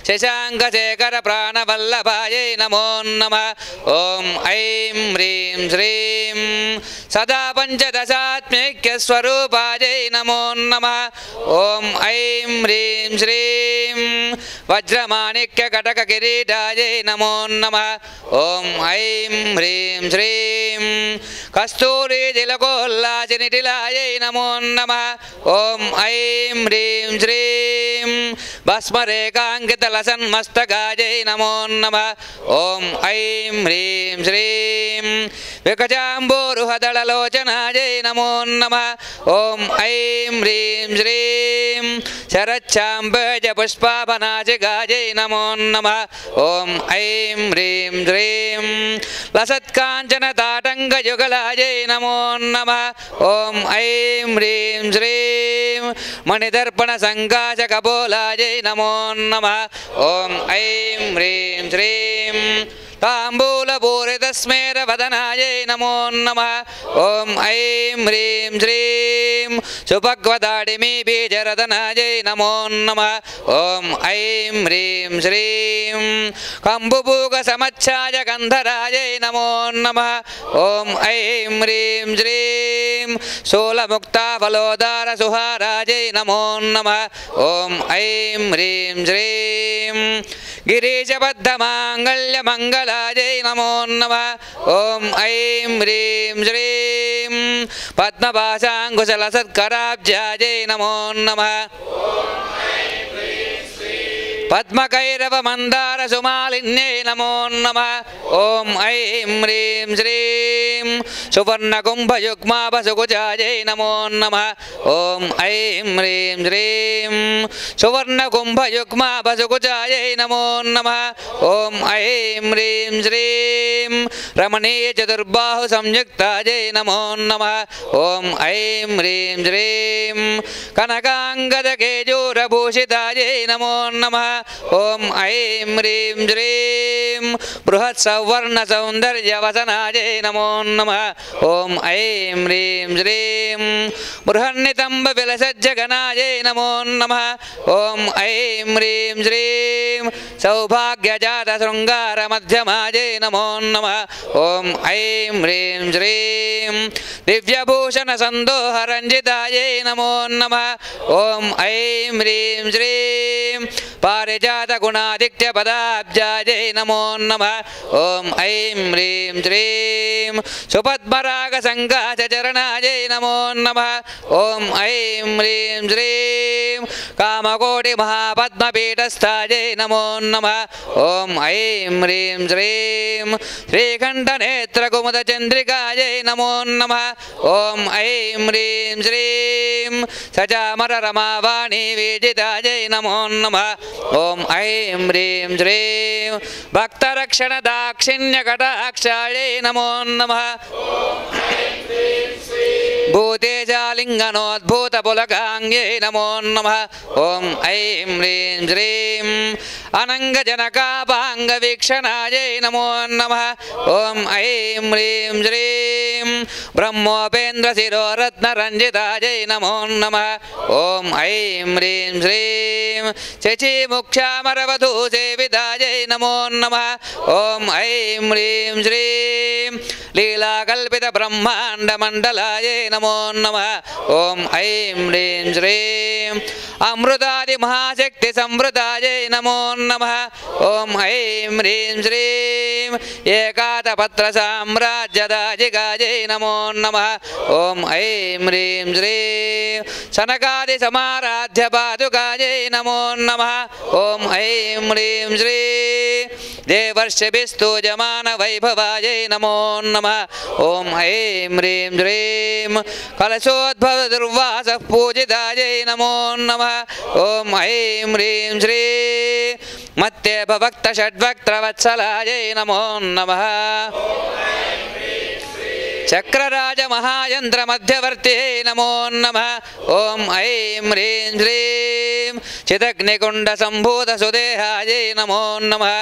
शशांकशेखर प्राणवल्लभाय नमो नमः ओम ऐं ह्रीं श्रीं सदा पंचदशात्मैक्य स्वरूपाय नमो नमः ओम ऐं ह्रीं श्रीं वज्रमाणिक्य कटक किरीटाय नमो नमः ओम ऐं ह्रीं श्रीं कस्तूरी तिलकोल्लासिनिटिलाय नमो नमः ओम ऐं ह्रीं श्रीं भस्मरेखाङ्कितलसन्मस्तकाय नमो नमः ओम ऐं ह्रीं श्रीं विकजाम्बोरुहदललोचनाय नमो नमः ओम ऐं ह्रीं श्रीं शरच्चाम्बजपुष्पाभनासिकाय नमो नमः ओम ऐं ह्रीं श्रीं लसत्काञ्चनताटङ्कयुगलाय नमो नमः ओम ऐं ह्रीं श्रीं मणिदर्पणसङ्काशकपोलाय नमो नमः ओम ऐं ह्रीं श्रीं ताम्बूलपूरितस्मेरवदनाय नमो नमः ओम ऐं ह्रीं श्रीं सुभगवदाडिमी बीजरदनाय नमो नमः ओम ऐं ह्रीं श्रीं कम्बुभूगसमच्छाय गन्धराय नमो नमः ओम ऐं ह्रीं श्रीं शूलमुक्ताफलोदारसुहाराय नमो नमः ओम ऐं ह्रीं श्रीं गिरीशबद्धमाङ्गल्यमङ्गलाय नमो नमः ओम ऐं ह्रीं श्रीं पद्मपाशाङ्कुशलसत्कराब्जाय नमो नमः पद्मकैरवमन्दारसुमालिन्ये नमो नमः ओम ऐं ह्रीं श्रीं सुवर्णकुम्भयुग्माभसुकुचाय नमो नमः ओम ऐं ह्रीं श्रीं सुवर्णकुम्भयुग्माभसुकुचाय नमो नमः ओम ऐं ह्रीं श्रीं रमणीयचतुर्बाहुसंयुक्ताय नमो नमः ओम ऐं ह्रीं श्रीं कनकाङ्गदकेयूरभूषिताय नमो नमः ओम ऐं ह्रीं श्रीं बृहत्सवर्णसौन्दर्यवसनाय नमो नमः ओम ऐं ह्रीं श्रीं बृहन्नितम्बविलसज्जगनाय नमो नमः ओम ऐं ह्रीं श्रीं सौभाग्यजातशृङ्गारमध्यमाय नमो नमः ओम ऐं ह्रीं श्रीं दिव्यभूषणसन्दोहरञ्जिताय नमो नमः ओम ऐं ह्रीं श्रीं पारिजातगुणादित्यपदाब्जायै नमो नमः ॐ ऐं ह्रीं श्रीं सुपद्मरागसङ्काशचरणायै नमो नमः ॐ ऐं ह्रीं श्रीं कामकोटिमहापद्मपीठस्थायै नमो नमः ॐ ऐं ह्रीं श्रीं श्रीकण्ठनेत्रकुमुदचन्द्रिकायै नमो नमः ॐ ऐं ह्रीं श्रीं सचामररमावाणी विजितायै नमो नमः ॐ ऐं ह्रीं श्रीं भक्तरक्षणदाक्षिण्यकटाक्षायै नमो नमः भूतेजालिङ्गनोद्भूतपुलकाङ्ग्यै नमो नमः ॐ ऐं ह्रीं श्रीं अनङ्गजनकापाङ्गवीक्षणायै नमो नमः ॐ ऐं ह्रीं श्रीं ब्रह्मोपेन्द्रशिरोरत्नरञ्जितायै नमो नमः ॐ ऐं ह्रीं श्रीं शचीमुख्यामरवधूसेवितायै नमो नमः ॐ ऐं ह्रीं श्रीं लीलाकल्पितब्रह्माण्डमण्डलायै नमो नमः ॐ ऐं ह्रीं श्रीं अमृतादिमहाशक्तिसंवृतायै नमो नमः ॐ ऐं ह्रीं श्रीं एकातपत्रसाम्राज्यदाजिकायै नमो नमः ॐ ऐं ह्रीं श्रीं सनकादिसमाराध्यपादुकायै नमो नमः ॐ ऐं ह्रीं श्रीं देवर्षिभिस्तूयमानवैभवायै नमो नमः ॐ ऐं ह्रीं श्रीं कलशोद्भवदुर्वासः पूजितायै नमो नमः ॐ ऐं ह्रीं श्रीं मत्तेभक्तषड्वक्त्रवत्सलायै नमो नमः चक्रराजमहायन्त्रमध्यवर्त्यै नमो नमः ॐ ऐं ह्रीं श्रीं चिदग्निकुण्डसम्भूतसुदेहायै नमो नमः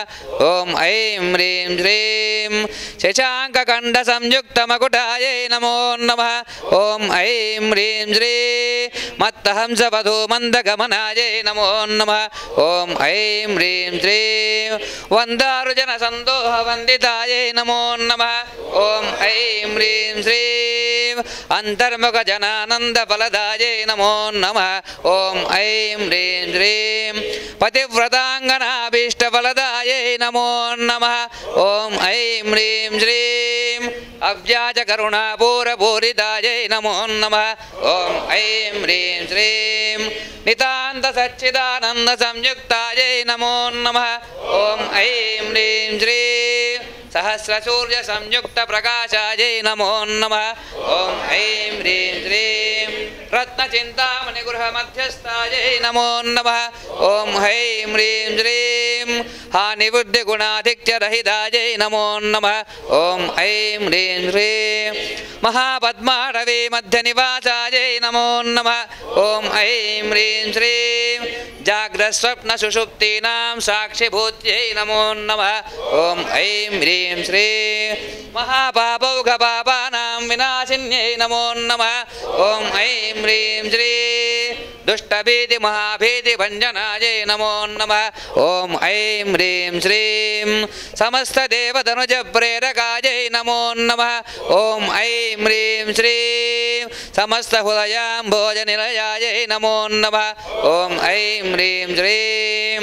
ॐ ऐं ह्रीं श्रीं शशाङ्ककण्डसंयुक्तमकुटायै नमो नमः ॐ ऐं ह्रीं श्रीं मत्तहंसवधूमन्दगमनायै नमो नमः ॐ ऐं ह्रीं श्रीं वन्दारुजनसन्दोहवन्दितायै नमो नमः ॐ ऐं ह्रीं श्रीं अन्तर्मुखजनानन्दफलदायै नमो नमः ॐ ऐं ह्रीं श्रीं पतिव्रताङ्गनाभीष्टफलदायै नमो नमः ॐ ऐं ह्रीं श्रीं अव्याजकरुणापूरपूरितायै नमो नमः ॐ ऐं ह्रीं श्रीं नितान्तसच्चिदानन्दसंयुक्तायै नमो नमः ॐ ऐं ह्रीं श्रीं सहस्रसूर्यसंयुक्तप्रकाशायै नमो नमः ॐ ऐं ह्रीं श्रीं रत्नचिन्तामणिगृहमध्यस्थायै नमो नमः ॐ ऐं ह्रीं श्रीं हानिबुद्धिगुणाधिक्यरहितायै नमो नमः ॐ ऐं ह्रीं श्रीं महापद्माटवी मध्यनिवासायै नमो नमः ॐ ऐं ह्रीं श्रीं जाग्रत्स्वप्नसुषुप्तीनां साक्षिभूत्यै नमो नमः ॐ ऐं ह्रीं श्रीं महापापौघपापानां विनाशिन्यै नमो नमः ॐ ऐं ह्रीं श्रीं दुष्टभीतिमहाभीतिभञ्जनायै नमो नमः ॐ ऐं ह्रीं श्रीं समस्तदेवतनुजप्रेरकायै नमो नमः ॐ ऐं ह्रीं श्रीं समस्तहृदयाम्भोजनिलयायै नमो नमः ॐ ऐं ह्रीं श्रीं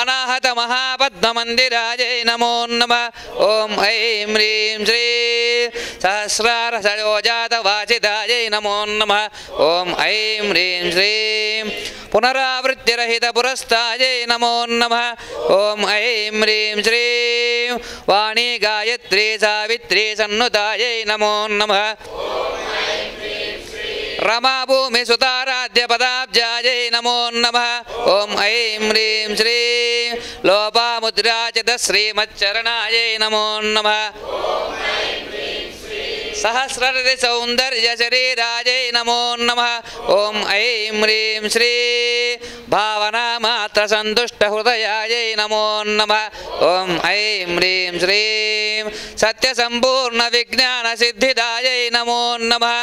अनाहतमहापद्ममन्दिरायै नमो नमः ॐ ऐं ह्रीं श्रीं सहस्रारसयोजातवासितायै नमो नमः ॐ ऐं ह्रीं श्रीं पुनरावृत्तिरहितपुरस्तायै नमो नमः ॐ ऐं ह्रीं श्रीं वाणी गायत्री सावित्री सन्नुतायै नमो नमः रमाभूमिसुताराध्यपदाब्जायै नमो नमः ॐ ऐं ह्रीं श्रीं लोपामुद्राचितश्रीमच्चरणायै नमो नमः सहस्ररतिसौन्दर्यशरीरायै नमो नमः ॐ ऐं ह्रीं श्रीं भावनामात्रसन्तुष्टहृदयायै नमो नमः ॐ ऐं ह्रीं श्रीं सत्यसम्पूर्णविज्ञानसिद्धिदायै नमो नमः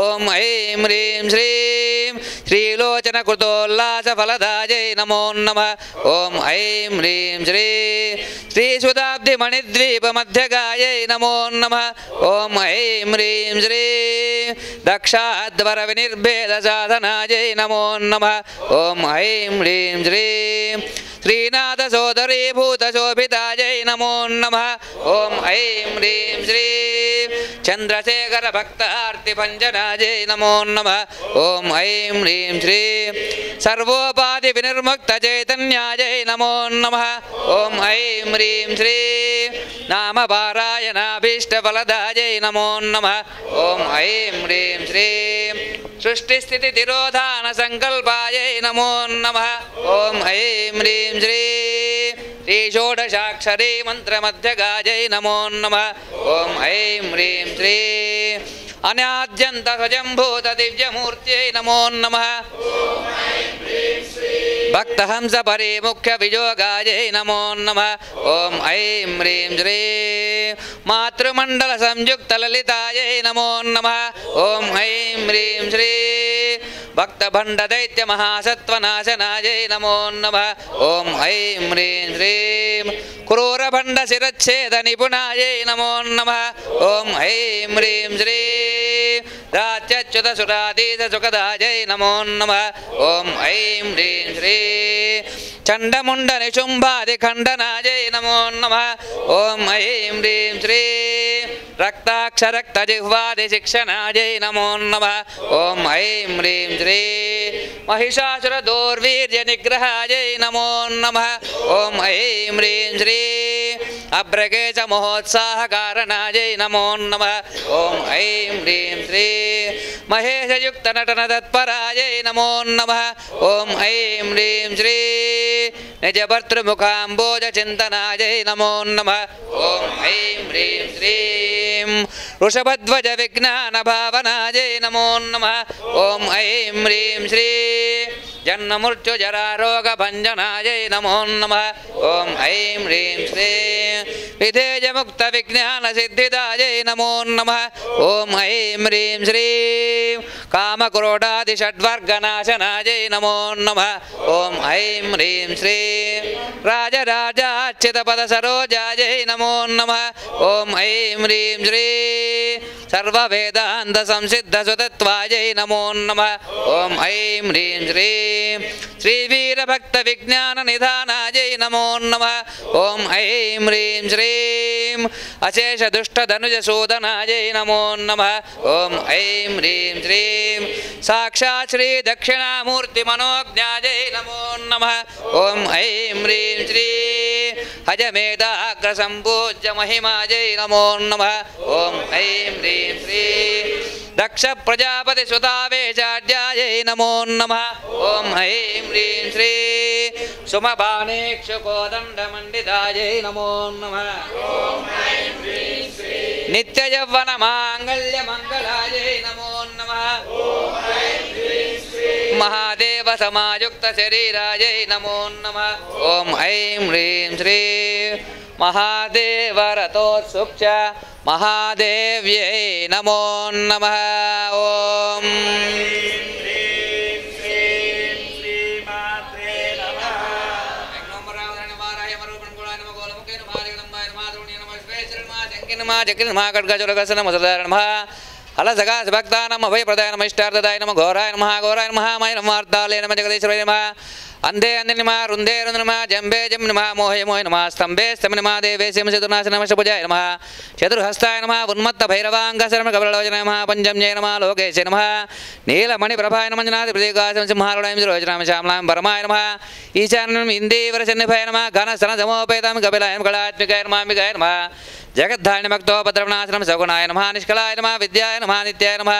ॐ ऐं ह्रीं श्रीं श्रीलोचनकृतोल्लासफलदायै नमो नमः ॐ ऐं ह्रीं श्रीं श्रीसुधाब्धिमणिद्वीपमध्यगायै नमो नमः ॐ ऐं ह्रीं श्रीं दक्षाध्वरविनिर्भेदसाधनायै नमो नमः ॐ ऐं ह्रीं श्रीं श्रीनाथसोदरीभूतशोभितायै नमो नमः ॐ ऐं ह्रीं श्रीं चन्द्रशेखरभक्तार्तिभञ्जनायै नमो नमः ॐ ऐं ह्रीं श्रीं सर्वोपाधिविनिर्मुक्तचैतन्यायै नमो नमः ॐ ऐं ह्रीं श्रीं नामपारायणाभीष्टफलदायै नमो नमः ॐ ऐं ह्रीं श्रीं सृष्टिस्थितितिरोधानसङ्कल्पायै नमो नमः ॐ ऐं ह्रीं श्रीं श्रीषोडशाक्षरी मन्त्रमध्यगायै नमो नमः ॐ ऐं ह्रीं श्रीं अनाद्यन्तस्वयम्भूतदिव्यमूर्त्यै नमो नमः भक्तहंसपरिमुख्यवियोगायै नमो नमः ॐ ऐं ह्रीं श्रीं मातृमण्डलसंयुक्तललितायै नमो नमः ॐ ऐं ह्रीं श्रीं भक्तभण्डदैत्यमहासत्त्वनाशनायै नमो नमः ॐ ऐं ह्रीं श्रीं क्रूरभण्डशिरच्छेदनिपुणायै नमो नमः ॐ ऐं ह्रीं श्रीं रात्यच्युतसुराधीशसुखदायै नमो नमः ॐ ऐं ह्रीं श्रीं चण्डमुण्डनिशुम्भादिखण्डनायै नमो नमः ॐ ऐं ह्रीं श्रीं रक्ताक्षरक्तजिह्वादिशिक्षणायै नमो नमः ॐ ऐं ह्रीं श्रीं महिषासुरदौर्वीर्यनिग्रहायै नमो नमः ॐ ऐं ह्रीं श्रीं अभ्रकेशमहोत्साहकारणायै नमो नमः ॐ ऐं ह्रीं श्रीं महेशयुक्तनटनतत्परायै नमो नमः ॐ ऐं ह्रीं श्रीं निजभर्तृमुखाम्बोजचिन्तनायै नमो नमः ॐ ऐं ह्रीं श्रीं वृषभध्वजविज्ञानभावनायै नमो नमः ॐ ऐं ह्रीं श्रीं जन्ममृत्युजरारोगभञ्जनायै नमो नमः ॐ ऐं ह्रीं श्रीं विधेयमुक्तविज्ञानसिद्धिदायै नमो नमः ॐ ऐं ह्रीं श्रीं कामक्रोधादिषड्वर्गनाशनायै नमो नमः ॐ ऐं ह्रीं श्रीं राजराजाच्युतपदसरोजायै नमो नमः ॐ ऐं ह्रीं श्रीं सर्ववेदान्तसंसिद्धसुतत्वायै नमो नमः ॐ ऐं ह्रीं श्रीं श्रीवीरभक्तविज्ञाननिधानायै नमो नमः ॐ ऐं ह्रीं श्रीं अशेषदुष्टधनुजसूदनायै नमो नमः ॐ ऐं ह्रीं श्रीं साक्षात् श्रीदक्षिणामूर्तिमनोज्ञायै नमो नमः ॐ ऐं ह्रीं श्रीं हजमेधाग्रसम्पूज्य महिमायै नमो नमः ॐ ऐं ह्रीं श्रीं दक्षप्रजापतिसुतावेशाढ्यायै नमो नमः ॐ ऐं ह्रीं श्रीं सुमपानेक्षुकोदण्डमण्डितायै नमो नमः नित्ययौवनमाङ्गल्यमङ्गलायै नमो नमः महादेवसमायुक्तशरीरायै नमो नमः ॐ ऐं ह्रीं श्रीं महादेवरतोत्सुक्ष महादेव्यै नमो नमः ॐ अलसगासभक्तानां अभयप्रदाय नमः इष्टार्थदाय नमः घोराय नमः मय नमः वार्तालय नमः जगदीश्वराय नमः अंधे अंधे नमः रुंदे रुंद नमः जंबे जम नमः मोहे मोहे नमः स्तंभे स्तंभ नमः देवे सिंह चतुर्नाश नमः शपुजाय नमः चतुर्हस्ताय नमः उन्मत्त भैरवांगशर्म कबललोचन नमः पंचम्ये नमः लोकेश नमः नीलमणिप्रभाय नमः जनादि प्रतीकासम सिंहारुणाय रोचनाम श्यामलाय परमाय नमः ईशान्यं इंदीवरसन्निभाय नमः घनसन समोपेतां कपिलाय कलात्मिकाय नमः अंबिकाय नमः जगद्धारिणमक्तोपद्रवनाशनम सगुणाय नमः निष्कलाय नमः विद्याय नमः नित्याय नमः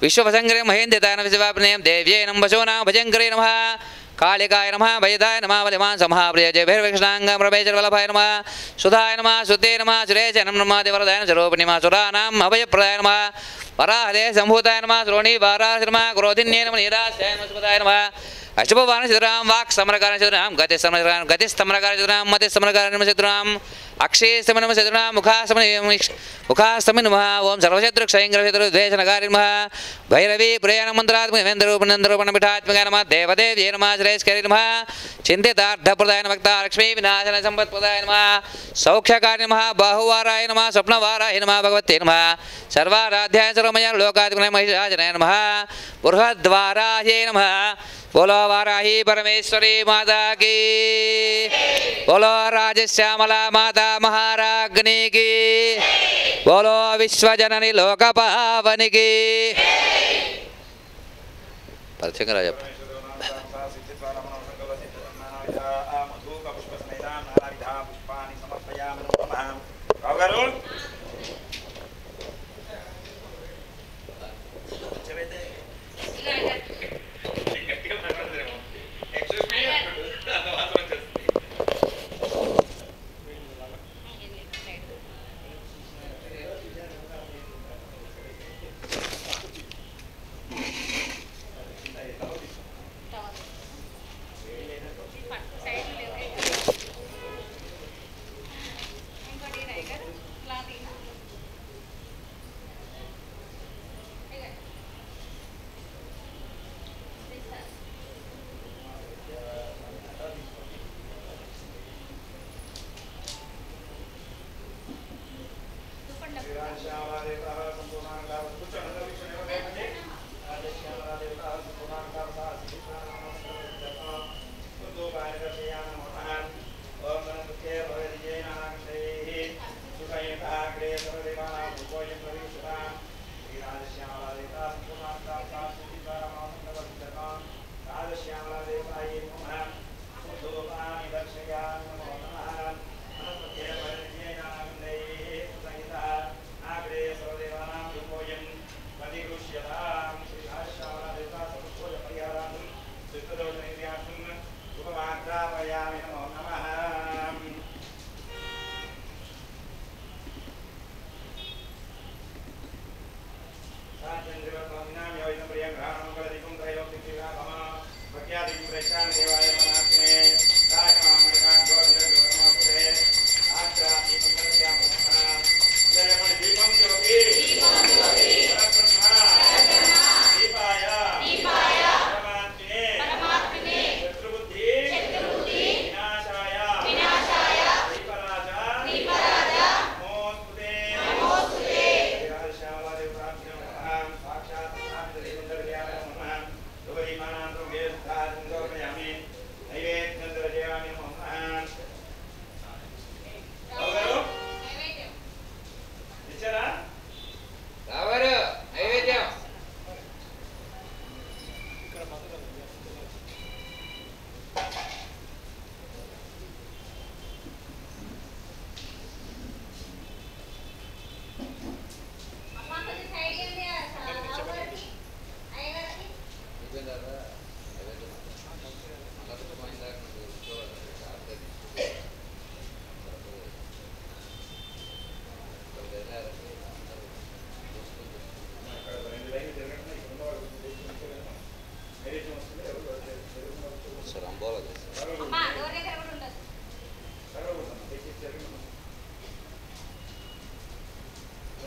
विश्वभसंग्रे महेन्द्रिताय नमः शिवाप्नेय देव्यै नमः वशोनां भजंकरे नमः कालिकाय नमः वैदाय नमः बलिमान् समहाप्रिय जय भैरवकृष्णाङ्गं रमेशवल्लभाय नमः सुधाय नमः सुते नमः सुरेश नमः देवरदाय स्वरूपिणी नमः सुरानाम् अभयप्रदाय नमः वराहदे सम्भूताय नमः श्रोणी वाराह नमः क्रोधिन्ये नमः निराशाय नमः सुपदाय नमः अशुभवान सिद्धराम वाक् समरकार सिद्धराम गतिस्तमरकार सिद्धराम मतिस्तमरकार सिद्धराम अक्षयस्तम नमः सिद्धराम मुखास्तम नमः ओम सर्वशत्रुक्षयङ्ग्रशत्रुद्वेषनकारि नमः भैरवी पुरयान मंत्रात्मक वेन्द्रूपनन्दरूपणपीठात्मकाय नमः देवदेव्यै नमः सुरेश्वरी नमः चिंतितार्थप्रदाय नमः लक्ष्मी विनाशन संपत्प्रदाय नमः सौख्यकार्य नमः बाहुवाराय नमः स्वप्नवाराय नमः भगवते नमः सर्वाराध्याय सर्वमय लोकाधिपतये महिषासनाय नमः बृहद्वारायै नमः बोलो वाराही परमेश्वरी माता की बोलो राजश्यामला माता महाराज्ञी की बोलो विश्वजननी लोकपावनी की పరిచయం రాజప్ప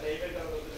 అయిపోయిన తర్వాత